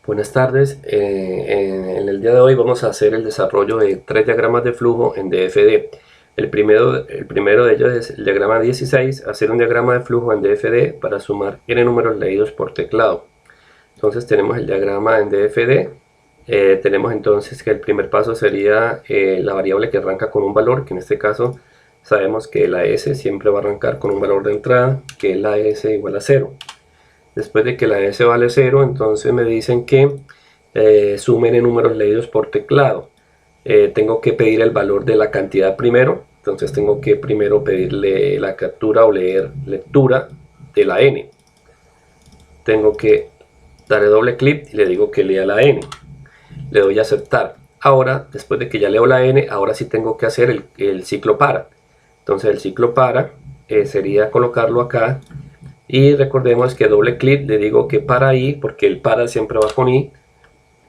Buenas tardes, en el día de hoy vamos a hacer el desarrollo de tres diagramas de flujo en DFD. El primero de ellos es el diagrama 16, hacer un diagrama de flujo en DFD para sumar n números leídos por teclado. Entonces tenemos el diagrama en DFD, tenemos entonces que el primer paso sería la variable que arranca con un valor, que en este caso sabemos que la s siempre va a arrancar con un valor de entrada, que es la s igual a 0. Después de que la s vale 0, entonces me dicen que sumen en números leídos por teclado. Tengo que pedir el valor de la cantidad primero, entonces tengo que primero pedirle la captura o lectura de la n. Tengo que darle doble clic y le digo que lea la n. Le doy a aceptar. Ahora, después de que ya leo la n, ahora sí tengo que hacer el ciclo para. Entonces el ciclo para sería colocarlo acá. Y recordemos que doble clic le digo que para i, porque el para siempre va con i,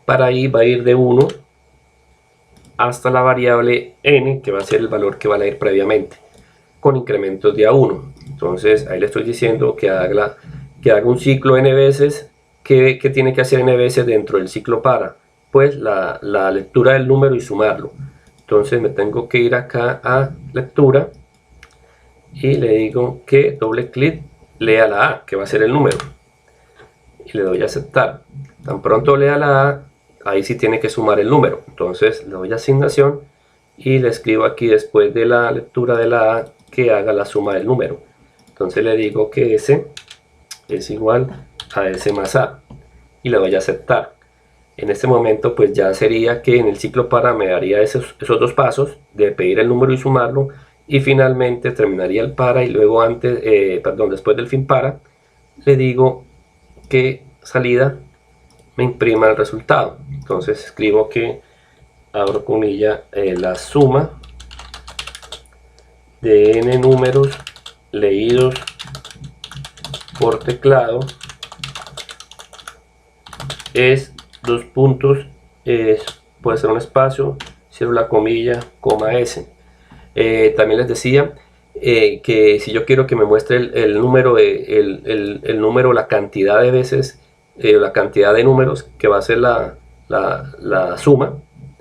para i va a ir de 1 hasta la variable n, que va a ser el valor que va a ir previamente, con incrementos de a1. Entonces ahí le estoy diciendo que haga un ciclo n veces. ¿Qué tiene que hacer n veces dentro del ciclo para? Pues la lectura del número y sumarlo. Entonces me tengo que ir acá a lectura y le digo que doble clic lea la A, que va a ser el número, y le doy a aceptar. Tan pronto lea la A, ahí sí tiene que sumar el número. Entonces le doy a asignación y le escribo aquí después de la lectura de la A que haga la suma del número. Entonces le digo que S es igual a S más A y le doy a aceptar. En este momento pues ya sería que en el ciclo para me daría esos dos pasos de pedir el número y sumarlo, y finalmente terminaría el para y luego después del fin para le digo que salida me imprima el resultado. Entonces escribo que, abro comilla, la suma de n números leídos por teclado es dos puntos, puede ser un espacio, cierro la comilla, coma s. También les decía que si yo quiero que me muestre el número, la cantidad de veces, la cantidad de números que va a ser la suma,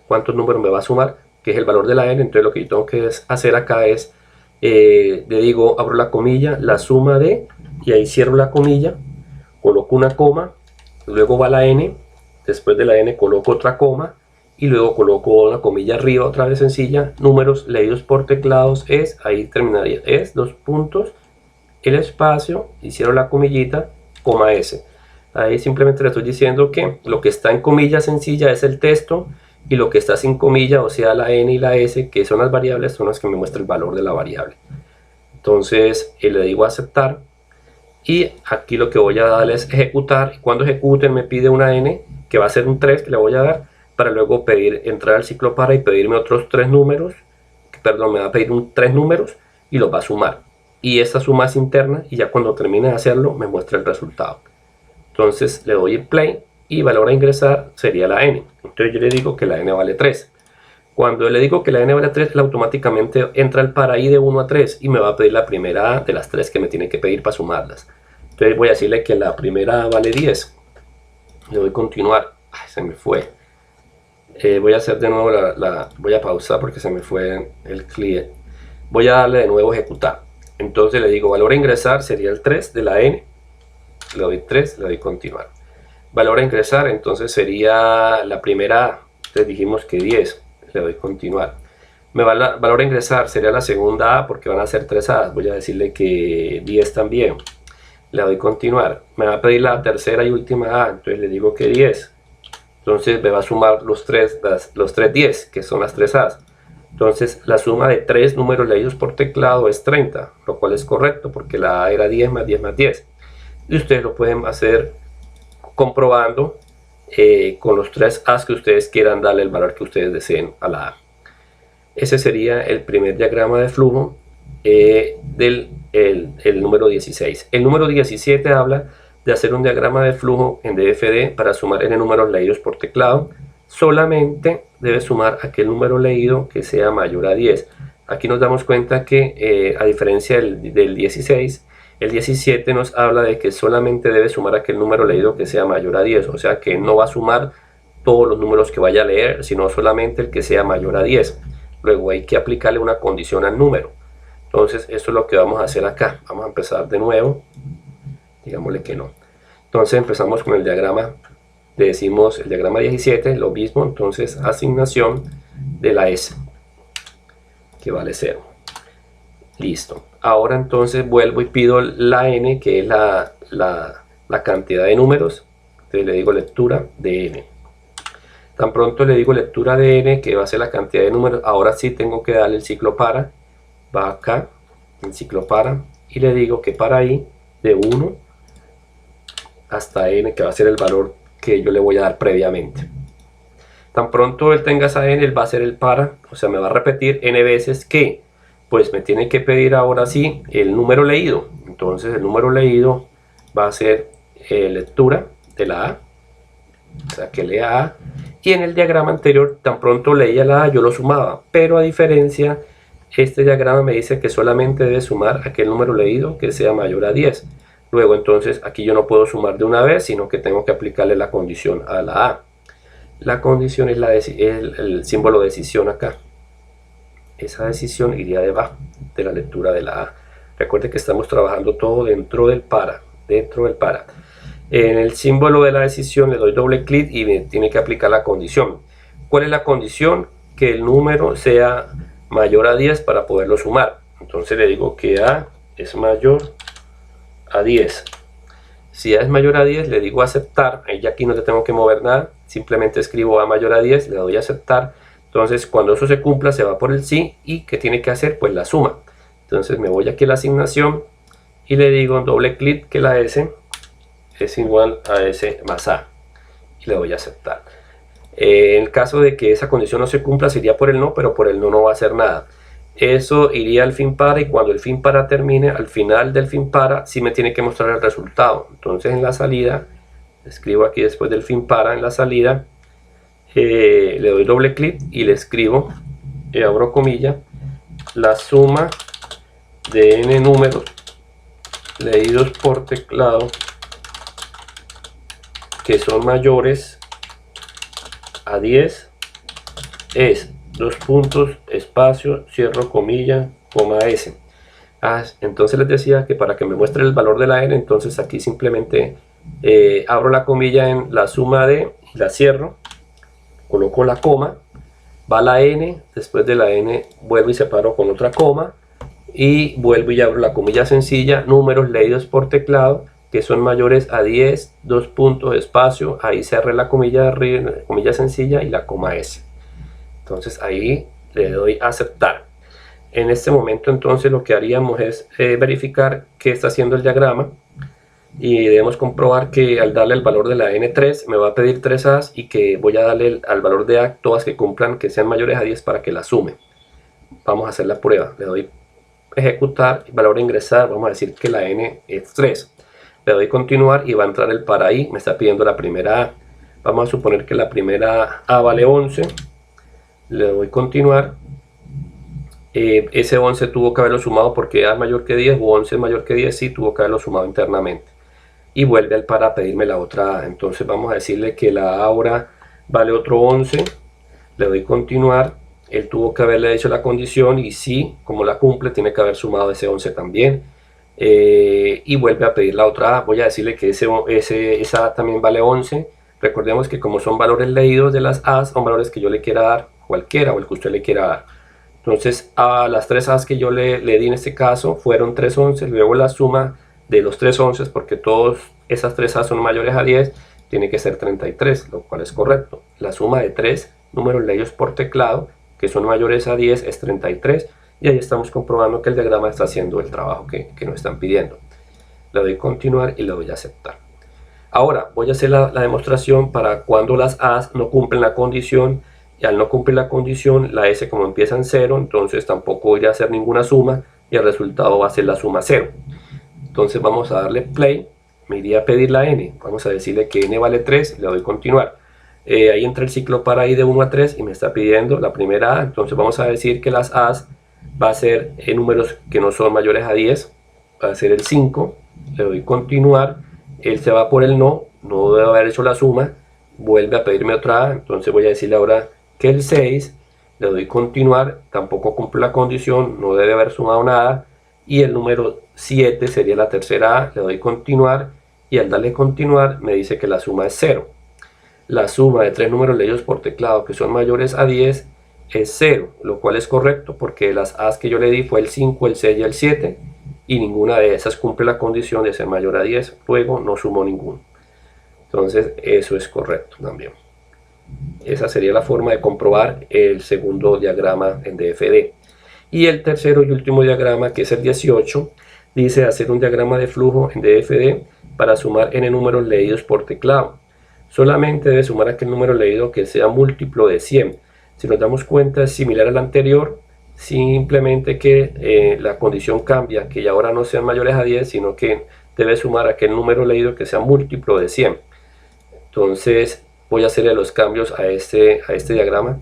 cuántos números me va a sumar, que es el valor de la n. Entonces lo que yo tengo que hacer acá es, le digo, abro la comilla, la suma de, y ahí cierro la comilla, coloco una coma, luego va la n, después de la n coloco otra coma, y luego coloco una comilla arriba, otra vez sencilla, números leídos por teclados es, ahí terminaría, es, dos puntos, el espacio, y cierro la comillita, coma s. Ahí simplemente le estoy diciendo que lo que está en comilla sencilla es el texto, y lo que está sin comilla, o sea la n y la s, que son las variables, son las que me muestran el valor de la variable. Entonces le digo aceptar, y aquí lo que voy a dar es ejecutar, y cuando ejecuten me pide una n, que va a ser un 3 que le voy a dar, para luego entrar al ciclo para y pedirme otros tres números, perdón, me va a pedir tres números y los va a sumar. Y esta suma es interna, y ya cuando termine de hacerlo me muestra el resultado. Entonces le doy play y valor a ingresar sería la n. Entonces yo le digo que la n vale 3. Cuando le digo que la n vale 3, él automáticamente entra al para i de 1 a 3 y me va a pedir la primera a de las 3 que me tiene que pedir para sumarlas. Entonces voy a decirle que la primera a vale 10. Le doy continuar. Ay, se me fue. Voy a hacer de nuevo voy a pausar porque se me fue el clic. Voy a darle de nuevo ejecutar. Entonces le digo valor a ingresar sería el 3 de la n. Le doy 3, le doy continuar. Valor a ingresar entonces sería la primera a. Entonces dijimos que 10. Le doy continuar. Valor a ingresar sería la segunda a, porque van a ser 3 a. Voy a decirle que 10 también. Le doy continuar. Me va a pedir la tercera y última a. Entonces le digo que 10. Entonces me va a sumar los tres 10, que son las 3 A's. Entonces la suma de tres números leídos por teclado es 30, lo cual es correcto porque la A era 10 más 10 más 10. Y ustedes lo pueden hacer comprobando con los 3 A's que ustedes quieran darle el valor que ustedes deseen a la A. Ese sería el primer diagrama de flujo del número 16. El número 17 habla de hacer un diagrama de flujo en DFD para sumar n números leídos por teclado. Solamente debe sumar aquel número leído que sea mayor a 10. Aquí nos damos cuenta que a diferencia del 16, El 17 nos habla de que solamente debe sumar aquel número leído que sea mayor a 10, o sea que no va a sumar todos los números que vaya a leer, sino solamente el que sea mayor a 10. Luego hay que aplicarle una condición al número. Entonces esto es lo que vamos a hacer acá. Vamos a empezar de nuevo, digámosle que no. Entonces empezamos con el diagrama, le decimos el diagrama 17, lo mismo, entonces asignación de la S, que vale 0. Listo. Ahora entonces vuelvo y pido la n, que es la cantidad de números. Entonces le digo lectura de n. Tan pronto le digo lectura de n, que va a ser la cantidad de números, ahora sí tengo que darle el ciclo para. Va acá, el ciclo para, y le digo que para ahí, de 1 hasta n, que va a ser el valor que yo le voy a dar previamente. Tan pronto él tenga esa n, él va a hacer el para, o sea, me va a repetir n veces que, pues me tiene que pedir ahora sí el número leído. Entonces el número leído va a ser lectura de la A, o sea que lea A, y en el diagrama anterior tan pronto leía la A yo lo sumaba, pero a diferencia este diagrama me dice que solamente debe sumar aquel número leído que sea mayor a 10. Luego entonces aquí yo no puedo sumar de una vez, sino que tengo que aplicarle la condición a la A. La condición es el símbolo de decisión acá. Esa decisión iría debajo de la lectura de la A. Recuerde que estamos trabajando todo dentro del para. En el símbolo de la decisión le doy doble clic y me tiene que aplicar la condición. ¿Cuál es la condición? Que el número sea mayor a 10 para poderlo sumar. Entonces le digo que A es mayor a 10. Si A es mayor a 10, le digo aceptar. Ahí ya aquí no le tengo que mover nada. Simplemente escribo A mayor a 10, le doy a aceptar. Entonces cuando eso se cumpla se va por el sí, y ¿qué tiene que hacer? Pues la suma. Entonces me voy aquí a la asignación y le digo doble clic que la S es igual a S más A y le doy a aceptar. En el caso de que esa condición no se cumpla sería por el no, pero por el no no va a hacer nada. Eso iría al fin para, y cuando el fin para termine, al final del fin para sí me tiene que mostrar el resultado. Entonces en la salida, escribo aquí después del fin para, en la salida le doy doble clic y le escribo, abro comilla, la suma de n números leídos por teclado que son mayores a 10 es dos puntos, espacio, cierro comilla, coma S. Entonces les decía que para que me muestre el valor de la n, entonces aquí simplemente abro la comilla en la suma de, y la cierro, coloco la coma, va la n, después de la n vuelvo y separo con otra coma, y vuelvo y abro la comilla sencilla, números leídos por teclado que son mayores a 10, dos puntos, espacio, ahí cerré la comilla de arriba, comilla sencilla y la coma S. Entonces ahí le doy a aceptar. En este momento entonces lo que haríamos es verificar qué está haciendo el diagrama, y debemos comprobar que al darle el valor de la N3 me va a pedir 3 A's, y que voy a darle al valor de A todas que cumplan, que sean mayores a 10 para que la sume. Vamos a hacer la prueba, le doy ejecutar, valor a ingresar, vamos a decir que la N es 3. Le doy continuar y va a entrar el para ahí, me está pidiendo la primera A. Vamos a suponer que la primera A vale 11, le doy continuar. Ese 11 tuvo que haberlo sumado porque A es mayor que 10, o 11 es mayor que 10, sí, tuvo que haberlo sumado internamente. Y vuelve al para a pedirme la otra A. Entonces vamos a decirle que la A ahora vale otro 11, le doy continuar. Él tuvo que haberle hecho la condición, y sí, como la cumple, tiene que haber sumado ese 11 también. Y vuelve a pedir la otra A. Voy a decirle que esa A también vale 11. Recordemos que como son valores leídos de las A's, son valores que yo le quiera dar, cualquiera, o el que usted le quiera dar. Entonces a las 3 A's que yo le di en este caso fueron 3 11, luego la suma de los 3 11, porque todas esas 3 A's son mayores a 10, tiene que ser 33, lo cual es correcto. La suma de 3 números leídos por teclado que son mayores a 10 es 33, y ahí estamos comprobando que el diagrama está haciendo el trabajo que nos están pidiendo. Le doy continuar y le doy a aceptar. Ahora voy a hacer la demostración para cuando las A's no cumplen la condición, y al no cumplir la condición la S como empieza en 0, entonces tampoco iré a hacer ninguna suma, y el resultado va a ser la suma 0. Entonces vamos a darle play, me iría a pedir la N, vamos a decirle que N vale 3, le doy continuar. Ahí entra el ciclo para ahí de 1 a 3 y me está pidiendo la primera A. Entonces vamos a decir que las A's va a ser números que no son mayores a 10. va a ser el 5, le doy continuar, él se va por el no debe haber hecho la suma, vuelve a pedirme otra A, entonces voy a decirle ahora que el 6, le doy continuar, tampoco cumple la condición, no debe haber sumado nada, y el número 7 sería la tercera A, le doy continuar, y al darle continuar me dice que la suma es 0. La suma de tres números leídos por teclado que son mayores a 10 es 0, lo cual es correcto porque las A's que yo le di fue el 5, el 6 y el 7, y ninguna de esas cumple la condición de ser mayor a 10, luego no sumo ninguno. Entonces eso es correcto también. Esa sería la forma de comprobar el segundo diagrama en DFD. Y el tercero y último diagrama, que es el 18, dice hacer un diagrama de flujo en DFD para sumar n números leídos por teclado. Solamente debe sumar aquel número leído que sea múltiplo de 100. Si nos damos cuenta es similar al anterior, simplemente que la condición cambia, que ya ahora no sean mayores a 10, sino que debe sumar aquel número leído que sea múltiplo de 100. Entonces voy a hacerle los cambios a este diagrama,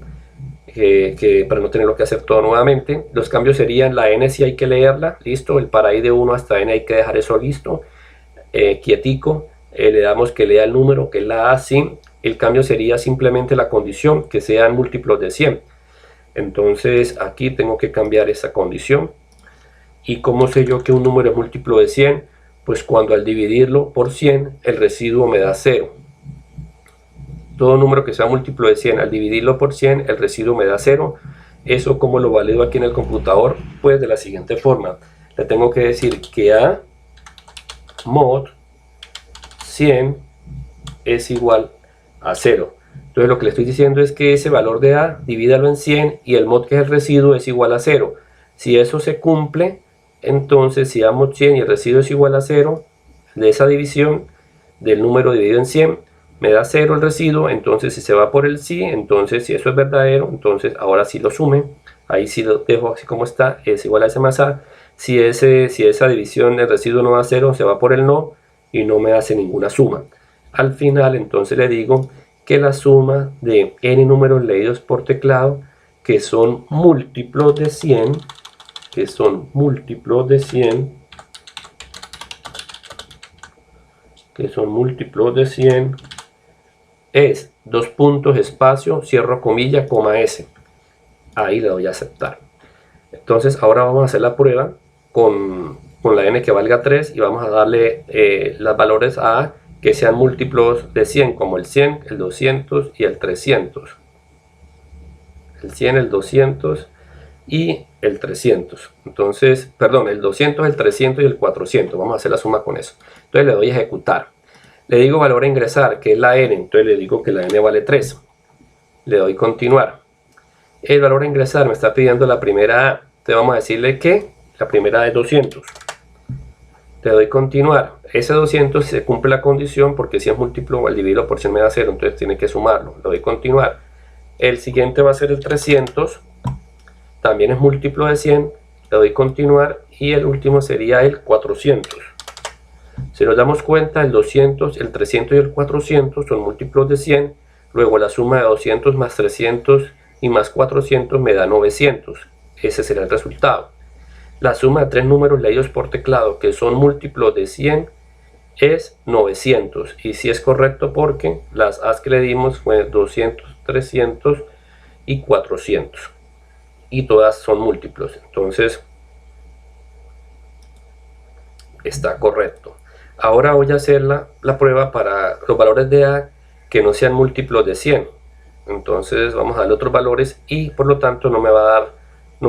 que para no tenerlo que hacer todo nuevamente. Los cambios serían la n si hay que leerla, listo, el para i de 1 hasta n hay que dejar eso listo, quietico, le damos que lea el número, que es la a, sí. El cambio sería simplemente la condición, que sean múltiplos de 100. Entonces aquí tengo que cambiar esa condición. ¿Y cómo sé yo que un número es múltiplo de 100? Pues cuando al dividirlo por 100 el residuo me da 0. Todo número que sea múltiplo de 100 al dividirlo por 100 el residuo me da 0. Eso como lo valido aquí en el computador, pues de la siguiente forma. Le tengo que decir que a mod 100 es igual a 0. Entonces lo que le estoy diciendo es que ese valor de a divídalo en 100 y el mod, que es el residuo, es igual a 0. Si eso se cumple, entonces si a mod 100 y el residuo es igual a 0, de esa división del número dividido en 100 me da 0 el residuo. Entonces si se va por el sí, entonces si eso es verdadero, entonces ahora sí lo sume. Ahí sí lo dejo así como está, es igual a s más a. Si esa división del residuo no da 0, se va por el no y no me hace ninguna suma. Al final entonces le digo que la suma de n números leídos por teclado que son múltiplos de 100, es 2 puntos, espacio, cierro comilla, coma s. Ahí le doy a aceptar. Entonces ahora vamos a hacer la prueba con la n que valga 3 y vamos a darle los valores a que sean múltiplos de 100, como el 100, el 200 y el 300. El 100, el 200 y el 300. Entonces, perdón, el 200, el 300 y el 400. Vamos a hacer la suma con eso. Entonces le doy a ejecutar. Le digo valor a ingresar, que es la n. Entonces le digo que la n vale 3. Le doy continuar. El valor a ingresar me está pidiendo la primera a. Entonces vamos a decirle que la primera a es 200. Le doy continuar. Ese 200 se cumple la condición porque si es múltiplo al dividirlo por 100 me da 0, entonces tiene que sumarlo. Le doy continuar. El siguiente va a ser el 300, también es múltiplo de 100, le doy continuar, y el último sería el 400. Si nos damos cuenta, el 200, el 300 y el 400 son múltiplos de 100, luego la suma de 200 más 300 y más 400 me da 900. Ese será el resultado. La suma de tres números leídos por teclado que son múltiplos de 100 es 900, y si es correcto porque las A's que le dimos fue 200, 300 y 400, y todas son múltiplos, entonces está correcto. Ahora voy a hacer la prueba para los valores de A que no sean múltiplos de 100. Entonces vamos a darle otros valores y por lo tanto no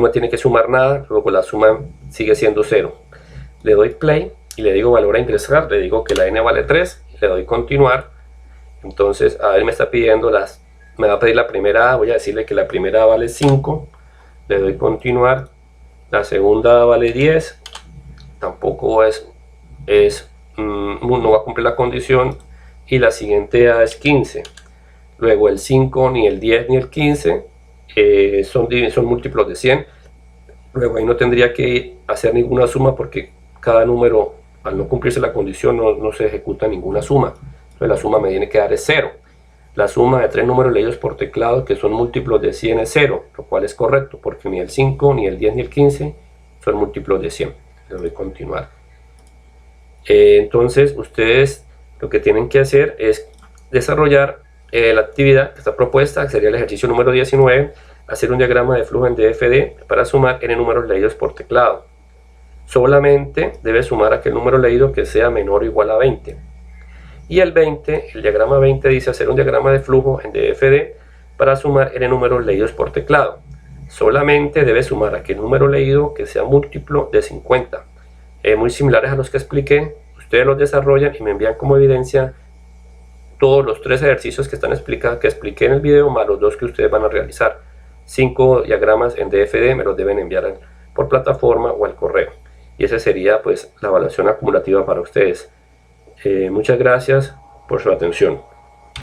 me tiene que sumar nada, luego la suma sigue siendo 0. Le doy play y le digo valor a ingresar, le digo que la n vale 3, le doy continuar. Entonces a ver, me está pidiendo me va a pedir la primera A, voy a decirle que la primera A vale 5, le doy continuar. La segunda A vale 10, tampoco no va a cumplir la condición, y la siguiente A es 15. Luego el 5, ni el 10 ni el 15 son múltiplos de 100. Luego ahí no tendría que hacer ninguna suma porque cada número, al no cumplirse la condición, no se ejecuta ninguna suma. Entonces la suma me tiene que dar es 0. La suma de tres números leídos por teclado que son múltiplos de 100 es 0, lo cual es correcto porque ni el 5, ni el 10 ni el 15 son múltiplos de 100. Le doy continuar. Entonces ustedes lo que tienen que hacer es desarrollar la actividad que está propuesta, que sería el ejercicio número 19, hacer un diagrama de flujo en DFD para sumar n números leídos por teclado. Solamente debe sumar aquel número leído que sea menor o igual a 20. Y el 20, el diagrama 20 dice hacer un diagrama de flujo en DFD para sumar n números leídos por teclado. Solamente debe sumar aquel número leído que sea múltiplo de 50. Muy similares a los que expliqué, ustedes los desarrollan y me envían como evidencia todos los 3 ejercicios que expliqué en el video, más los 2 que ustedes van a realizar. 5 diagramas en DFD me los deben enviar por plataforma o al correo. Y esa sería pues la evaluación acumulativa para ustedes. Muchas gracias por su atención.